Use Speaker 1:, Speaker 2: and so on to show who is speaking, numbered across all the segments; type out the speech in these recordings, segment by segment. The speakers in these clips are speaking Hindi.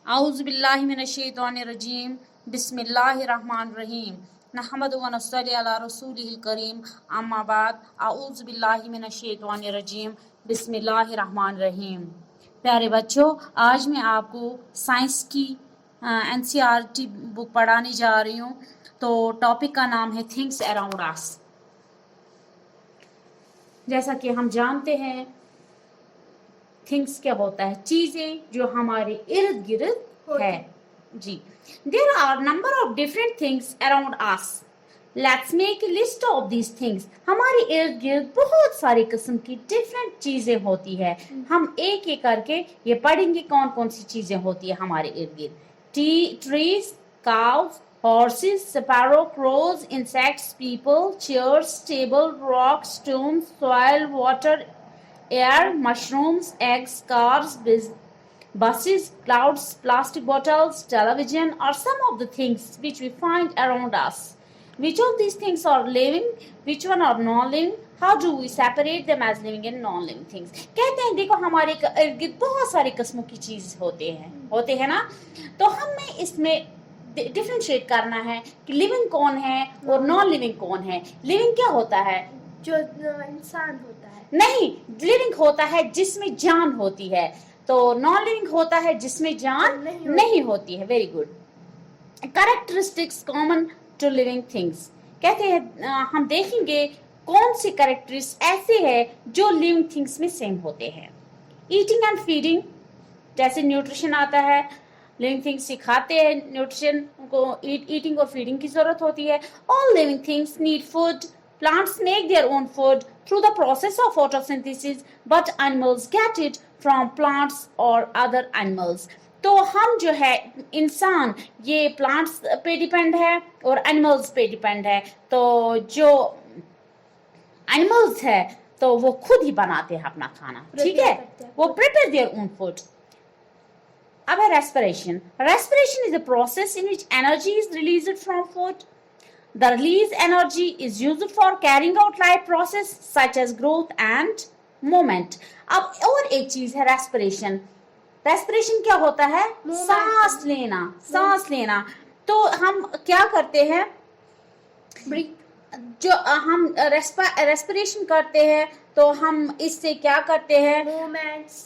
Speaker 1: औज़ु बिल्लाहि मिनश्शैतानिर्रजीम बिस्मिल्लाहिर्रहमानिर्रहीम नहमदु व नस्सल्ली अला रसूलिहिल करीम अम्मा बाद औज़ु बिल्लाहि मिनश्शैतानिर्रजीम बिस्मिल्लाहिर्रहमानिर्रहीम। प्यारे बच्चों, आज मैं आपको साइंस की एनसीईआरटी बुक पढ़ाने जा रही हूँ। तो टॉपिक का नाम है थिंग्स अराउंड अस। जैसा कि हम जानते हैं, थिंग्स क्या होता है? चीजें जो हमारे इर्द गिर्द है। जी, there are number of different things around us. Let's make a list of these things. हमारे इर्द गिर्द बहुत सारी किस्म की डिफरेंट चीजें होती है। हम एक एक करके ये पढ़ेंगे कौन कौन सी चीजें होती है हमारे इर्द गिर्द। Trees, cows, horses, sparrow, crows, insects, people, chairs, table, rocks, stones, soil, water, air, mushrooms, eggs, cars, buses, clouds, plastic bottles, television are some of the things which we find around us. Which of these things are living? Which one are non-living? How do we separate them as living and non-living things? कहते हैं देखो हमारे इर्द गिर्द बहुत सारी किस्मों की चीज होते हैं ना। तो हमें इसमें डिफरेंशिएट करना है कि लिविंग कौन है और नॉन लिविंग कौन है। लिविंग क्या होता है?
Speaker 2: जो इंसान होता है।
Speaker 1: नहीं, लिविंग होता है जिसमें जान होती है। तो नॉन लिविंग होता है जिसमें जान नहीं होती है। Very good. Characteristics common to living things. कहते हैं हम देखेंगे कौन सी कैरेक्टरिस्टिक्स ऐसे है जो लिविंग थिंग्स में सेम होते हैं। ईटिंग एंड फीडिंग, जैसे न्यूट्रिशन आता है, लिविंग थिंग्स सिखाते हैं न्यूट्रिशन को, ईटिंग और फीडिंग की जरूरत होती है। All living things need food. Plants make their own food through the process of photosynthesis, but animals get it from plants or other animals. तो हम जो है इंसान ये प्लांट्स पे डिपेंड है और एनिमल्स पे डिपेंड है। तो जो एनिमल्स है तो वो खुद ही बनाते हैं अपना खाना, ठीक है, वो प्रिपेयर देयर ओन फूड। अब है respiration. Respiration is a process in which energy is released from food. The release energy is used for carrying out life process such as growth and movement. अब और एक चीज है रेस्पिरेशन। रेस्पिरेशन क्या होता है? सांस लेना, सांस लेना। तो हम क्या करते हैं? जो हम रेस्पिरेशन करते हैं तो हम इससे क्या करते हैं? मूवमेंट्स।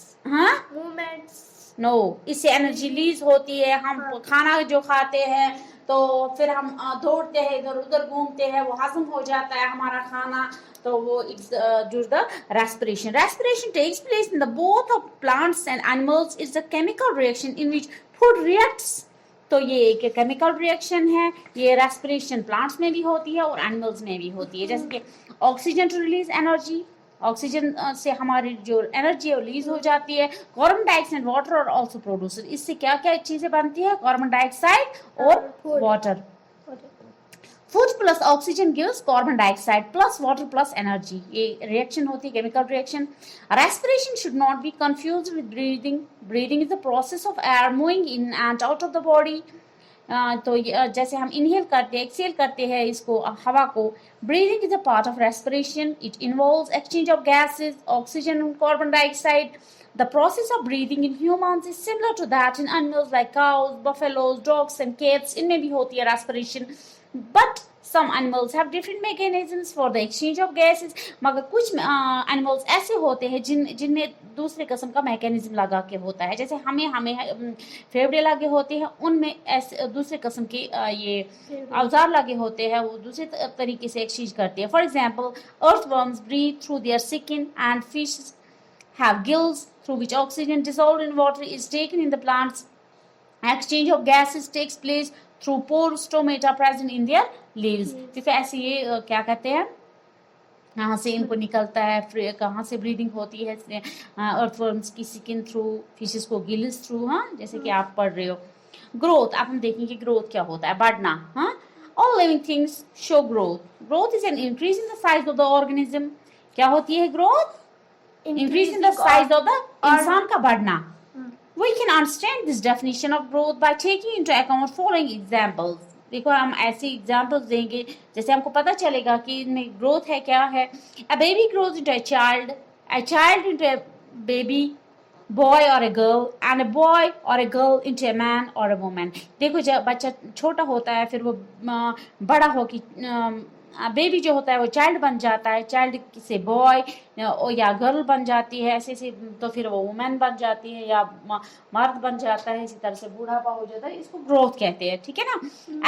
Speaker 1: नो, इससे एनर्जी रिलीज होती है। हम खाना जो खाते हैं तो फिर हम दौड़ते हैं, इधर उधर घूमते हैं, वो हजम हो जाता है हमारा खाना। तो वो it's due the respiration. Respiration takes place in the both of plants and animals. It's a chemical reaction in which food reacts. तो ये एक केमिकल रिएक्शन है। ये रेस्पिरेशन प्लांट्स में भी होती है और एनिमल्स में भी होती है। जैसे कि oxygen to release energy, oxygen से हमारी जो एनर्जी रिलीज हो जाती है। कार्बन डाइऑक्साइड वाटर और आल्सो प्रोड्यूसर। इससे क्या क्या चीजें बनती है? कार्बन डाइऑक्साइड और water. Food plus oxygen gives carbon dioxide plus water plus energy. ये रिएक्शन होती है, chemical reaction. Respiration should not be confused with breathing. Breathing is the process of air moving in and out of the body. तो जैसे हम इनहेल करते हैं, एक्सेल करते हैं इसको, हवा को। Breathing is a part of respiration. It involves exchange of gases, oxygen and carbon dioxide. The process of breathing in humans is similar to that in animals like cows, buffaloes, dogs and cats. इनमें भी होती है respiration, but some animals have different mechanisms for the exchange of gases. मगर कुछ animals ऐसे होते हैं जिनमें दूसरे किस्म का मैकेनिज्म लगा के होता है। जैसे हमें फेफड़े लगे होते हैं, उनमें ऐसे दूसरे किस्म के ये औजार लगे होते हैं, वो दूसरे तरीके से एक्सचेंज करते हैं। For example, earthworms breathe through their skin and fishes have gills through which oxygen dissolved in water is taken in the plants. Exchange of gases takes place through pore stomata present in their leaves. क्योंकि ऐसे ये क्या कहते हैं, कहाँ से इनको निकलता है, कहाँ से ब्रीदिंग होती है अर्थवर्म्स की स्किन थ्रू, फिशेस को गिल्स थ्रू। हाँ, जैसे कि आप पढ़ रहे हो। ग्रोथ, अब हम देखेंगे ग्रोथ क्या होता है, बढ़ना। हाँ, all living things show growth. Growth is an increase in the size of the organism. क्या होती है growth? Increase in the size of the, इंसान का बढ़ना। We can understand this definition of growth by taking into account following examples. देखो हम ऐसे एग्जाम्पल्स देंगे जैसे हमको पता चलेगा कि इनमें ग्रोथ है क्या है। A baby grows into a child into a baby, boy or a girl and a boy or a girl into a man or a woman. देखो जब बच्चा छोटा होता है फिर वो बड़ा हो कि बेबी जो होता है वो चाइल्ड बन जाता है, चाइल्ड से बॉय या गर्ल बन जाती है, ऐसे ऐसे तो फिर वो वुमेन बन जाती है या मर्द बन जाता है, इसी तरह से बूढ़ापा हो जाता है, इसको ग्रोथ कहते हैं, ठीक है ना।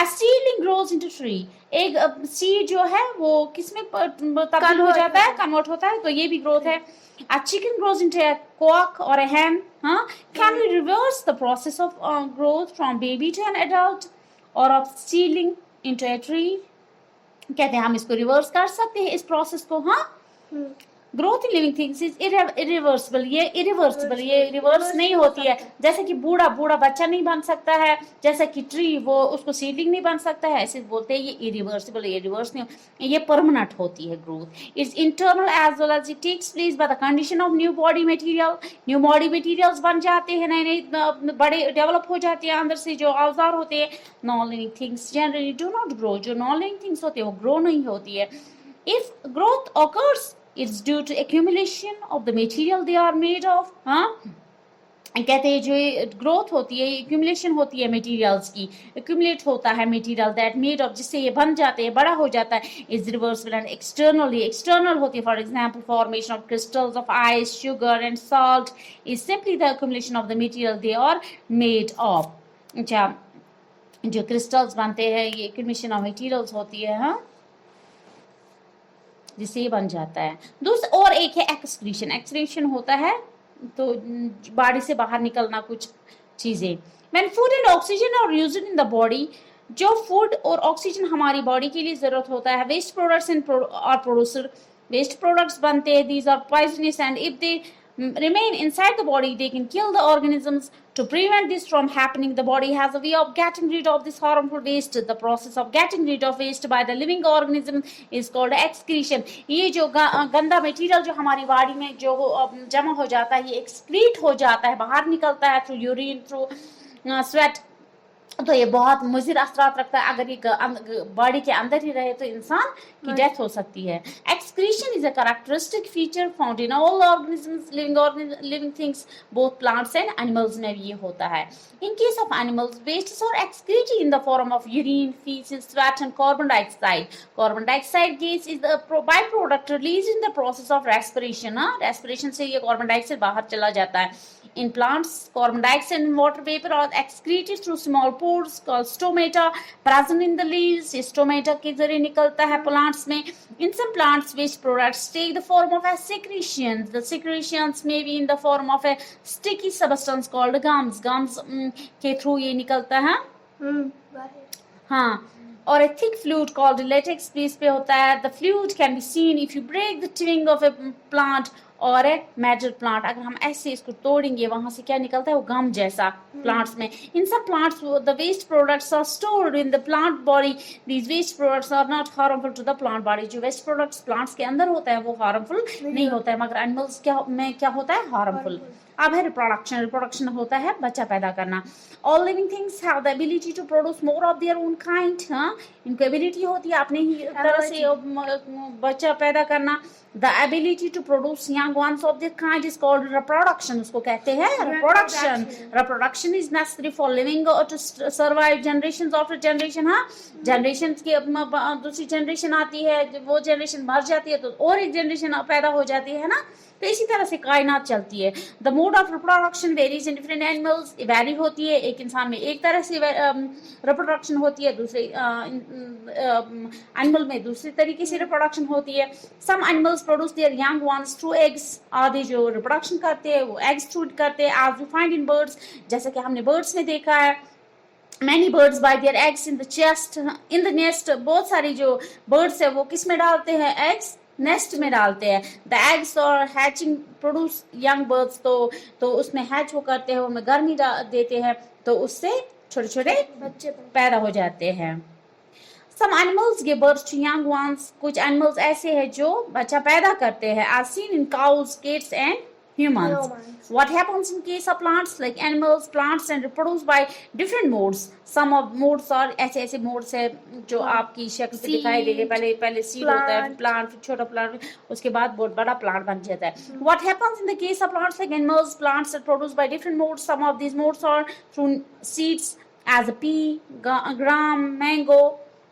Speaker 1: A seedling grows into tree, एक सीड जो है वो किसमें तब्दील हो जाता है, कन्वर्ट होता है, तो ये भी ग्रोथ है। A chicken grows into a cock or a hen. Can we reverse the process of growth from baby to an adult or of seedling into a tree? कहते हैं हम इसको रिवर्स कर सकते हैं इस प्रोसेस को। हाँ, growth in living things is irreversible, ये इरिवर्सिबल, ये रिवर्स नहीं होती है। जैसे कि बूढ़ा बच्चा नहीं बन सकता है, जैसे कि ट्री वो उसको सीडलिंग नहीं बन सकता है, ऐसे बोलते हैं ये इरिवर्सिबल, ये रिवर्स नहीं, ये परमानेंट होती है growth. It's internal as well as it takes place by the condition of new body material. New body materials बन जाते हैं, नए नए बड़े डेवलप हो जाते हैं अंदर से जो औजार होते हैं। Non living things generally do not grow, जो नॉन लिविंग थिंग्स होते हैं वो ग्रो नहीं होती है। If growth occurs it's due to accumulation of the material they are made of. कहते हैं जो ग्रोथ होती है, एक्यूमुलेशन होती है मटेरियल्स की, एक्यूमुलेट होता है मटेरियल दैट मेड ऑफ, जिससे ये बन जाते हैं, बड़ा हो जाता है। Is reversible and externally, external होती है। For example formation of crystals of ice, sugar and salt is simply the accumulation of the material they are made of. अच्छा, जो क्रिस्टल्स बनते हैं ये एक्यूमुलेशन ऑफ मटेरियल्स होती है, हाँ, जिससे ये बन जाता है। दूसरा और एक है एक्सक्रीशन। एक्सक्रीशन होता है तो बॉडी से बाहर निकलना कुछ चीजें। When food and oxygen are used in the body, जो फूड और ऑक्सीजन हमारी बॉडी के लिए जरूरत होता है, waste products are produced, waste products बनते हैं, these are poisonous and if they remain inside the body they can kill the organisms. To prevent this from happening, the body has a way of getting rid of this harmful waste. The process of getting rid of waste by the living organism is called excretion. ये जो गंदा मटेरियल जो हमारी बॉडी में जो जमा हो जाता है, ये एक्सक्रीट हो जाता है, बाहर निकलता है थ्रू यूरिन, थ्रू स्वेट, तो ये बहुत मुज़िर असरात रखता है। अगर ये बॉडी के अंदर ही रहे तो इंसान की डेथ हो सकती है। Excretion is a characteristic feature found in all organisms, living things, both plants and animals में भी ये होता है। In case of animals, wastes are excreted in the form of urine, faeces, sweat and carbon dioxide. Carbon dioxide gas is the byproduct release in the process of respiration. Respiration से ये कार्बन डाइऑक्साइड बाहर चला जाता है। In plants, carbon dioxide and water vapor are excreted through small pores called stomata present in the leaves. ये stomata के जरिए निकलता है plants में। In some plants, waste products take the form of a secretions. The secretions may be in the form of a sticky substance called gums. Gums के through ये निकलता है। हाँ, और a thick fluid called latex base पे होता है। The fluid can be seen if you break the twig of a plant और ए मैटर प्लांट। अगर हम ऐसे इसको तोड़ेंगे वहां से क्या निकलता है, वो गम जैसा प्लांट्स में। इन सब plants the waste products are stored in the plant body. These waste products are not harmful to the plant body. जो वेस्ट प्रोडक्ट्स प्लांट्स के अंदर होता है वो हार्मफुल नहीं होता है, मगर एनिमल्स में क्या होता है, हार्मफुल। अब है रिप्रोडक्शन। रिप्रोडक्शन होता है बच्चा पैदा करना। All living things have the ability to produce more of their own kind. इनको एबिलिटी होती है अपने ही तरह से बच्चा पैदा करना। The ability to produce young ones of their kind is called reproduction. उसको कहते हैं reproduction. Reproduction is necessary for living or to survive generations after generation. हाँ, generations की दूसरी generation आती है, वो generation मर जाती है तो और एक generation पैदा हो जाती है ना, तो इसी तरह से कायनात चलती है। The mode of reproduction varies in different animals. Vary होती है, एक इंसान में एक तरह से reproduction होती है, दूसरे एनिमल में दूसरी तरीके से reproduction होती है। Some animals produce their young ones through eggs. आधे जो reproduction करते हैं वो eggs through करते हैं, as we find in birds. जैसा कि हमने birds में देखा है, many birds buy their eggs in the chest, in the nest. बहुत सारी जो birds है वो किस में डालते हैं, eggs नेस्ट में डालते हैं। द एग्स और हैचिंग प्रोड्यूस यंग बर्ड्स, तो उसमें हैच वो करते हैं, उनमें गर्मी देते हैं, तो उससे छोटे छोटे बच्चे पैदा हो जाते हैं। Some animals give birth to young ones. कुछ एनिमल्स ऐसे हैं जो बच्चा पैदा करते हैं, as seen in cows, cats and Humans.
Speaker 2: Humans.
Speaker 1: What happens in case of plants? Like animals, plants and reproduce by different modes. Some of modes are ऐसे modes है जो आपकी शक्ल पे दिखाई देंगे. पहले seed होता है, plant, फिर छोटा plant, उसके बाद बहुत बड़ा plant बन जाता है. What happens in the case of plants? Like animals, plants are produced by different modes. Some of these modes are through seeds as a pea, gram, mango,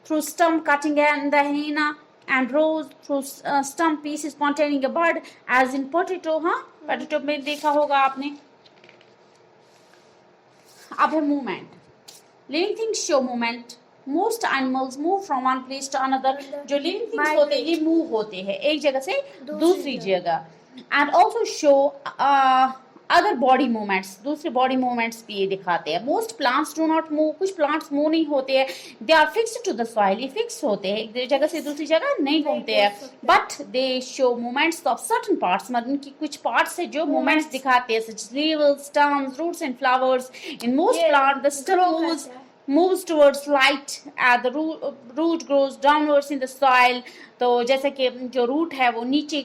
Speaker 1: through stump cutting and the henna, and rose through stump pieces containing a bud, as in potato. Potato में देखा होगा आपने. अब है movement. Living things show movement. Most animals move from one place to another. जो लिविंग थिंग्स होते हैं ये मूव होते हैं एक जगह से दूसरी जगह. And also show other body movements. दूसरे बॉडी मूवमेंट्स भी ये दिखाते हैं. Most plants do not move. कुछ प्लांट्स मूव नहीं होते हैं. They are fixed to the soil. ये फिक्स होते हैं, एक जगह से दूसरी जगह नहीं घूमते हैं. But they show movements of certain parts. मतलब इनकी कुछ पार्ट्स है जो मूवमेंट्स दिखाते हैं, such leaves, stems, roots and flowers. In most plant the stem moves towards light as the root grows downwards in the soil. तो जैसे कि जो रूट है वो नीचे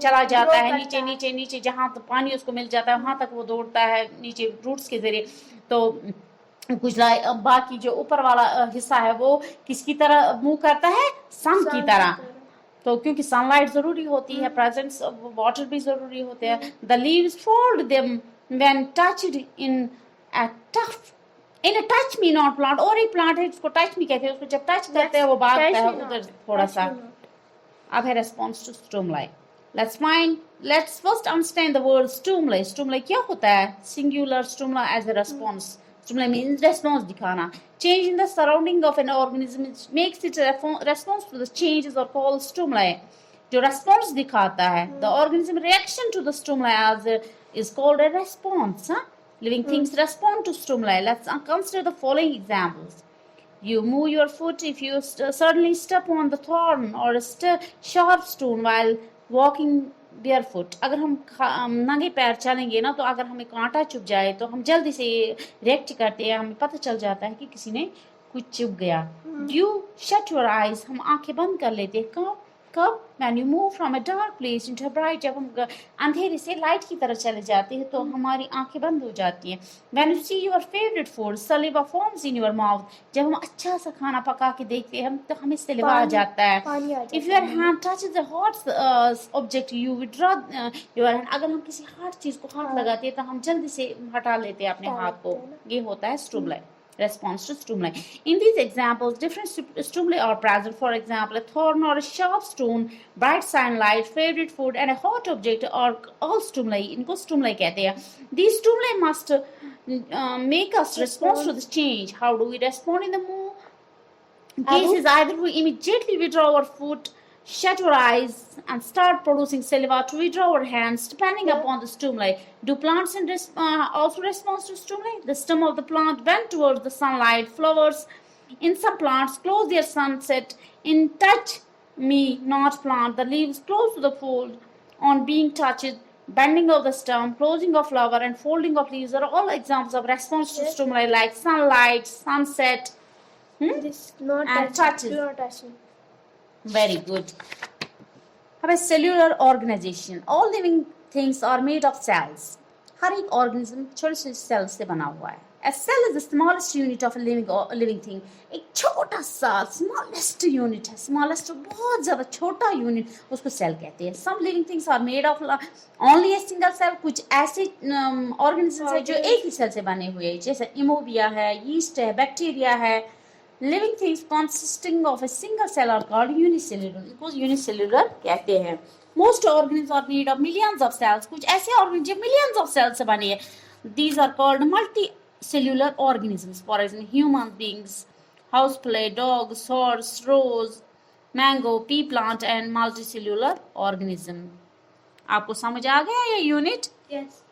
Speaker 1: चला जाता है, नीचे जहाँ तो पानी उसको मिल जाता है वहां तक वो दौड़ता है नीचे रूट्स के जरिए. तो कुछ बाकी जो ऊपर वाला हिस्सा है वो किसकी तरह मूव करता है? सन की तरह. तो क्योंकि सनलाइट जरूरी होती है, प्रेजेंस वाटर भी जरूरी होते हैं. The leaves fold them when touched in a tough in touch me not plant. और एक प्लांट है जिसको टच मी कहते हैं, उसको जब टच करते हैं वो भागता है उधर थोड़ा सा. अब है response to stimuli. Let's first understand the word stimuli. Stimuli क्या होता है? Singular stimuli as a response. Stimuli means response दिखाना. Change in the surrounding of an organism makes it response to the changes are called stimuli. जो रेस्पॉन्स दिखाता है, the organism reaction to the stimuli is called a response. Living things respond to stimuli. Let's consider the following examples. You move your foot if you suddenly step on the thorn or a sharp stone while walking barefoot. अगर हम नंगे पैर चलेंगे ना, तो अगर हमें कांटा चुभ जाए तो हम जल्दी से रिएक्ट करते हैं, हमें पता चल जाता है कि किसी ने कुछ चुभ गया. You shut your eyes. हम आंखें बंद कर लेते हैं. कब? When you move from a dark place into a bright. जब हम अंधेरे से लाइट की तरफ चले जाते हैं तो हमारी आंखें बंद हो जाती हैं. When you see your favorite food, saliva forms in your mouth. जब हम अच्छा सा खाना पका के देखते हैं तो हमें सलीवा आ जाता है. If your hand touches a hot object, you withdraw your hand. अगर हम किसी hot चीज को हाथ लगाते हैं तो हम जल्दी से हटा लेते हैं अपने हाथ को. ये होता है stimuli. Response to stimuli. In these examples, different stimuli are present. For example, a thorn or a sharp stone, bright sunlight, favorite food, and a hot object are all stimuli. इनको stimuli कहते हैं. These stimuli must make us respond to the change. How do we respond in the case is either we immediately withdraw our foot, shut your eyes, and start producing saliva to withdraw our hands, depending upon the stimuli. Do plants also respond to stimuli? The stem of the plant bend towards the sunlight. Flowers in some plants close their sunset. In touch me not plant, the leaves close to the fold on being touched. Bending of the stem, closing of flower, and folding of leaves are all examples of response to stimuli like sunlight, sunset, and touches. Very good. अब cellular organization. All living things are made of cells. हर एक organism छोटे छोटे cells से बना हुआ है. A cell is the smallest unit of a living thing. एक छोटा सा smallest unit है. Smallest बहुत ज़्यादा छोटा unit, उसको cell कहते हैं. Some living things are made of only a single cell. कुछ ऐसे organisms है जो एक ही cell से बने हुए हैं, जैसे amoeba है, yeast है, bacteria है. Living things consisting of a single cell are called unicellular. इनको unicellular कहते हैं. Most organisms are made of millions of cells. कुछ ऐसे organisms जो millions of cells से बने हैं. These are called multicellular organisms. For example, human beings, housefly, dogs, horse, rose, mango, pea plant, and multicellular organism. आपको समझ आ गया ये unit?
Speaker 2: Yes.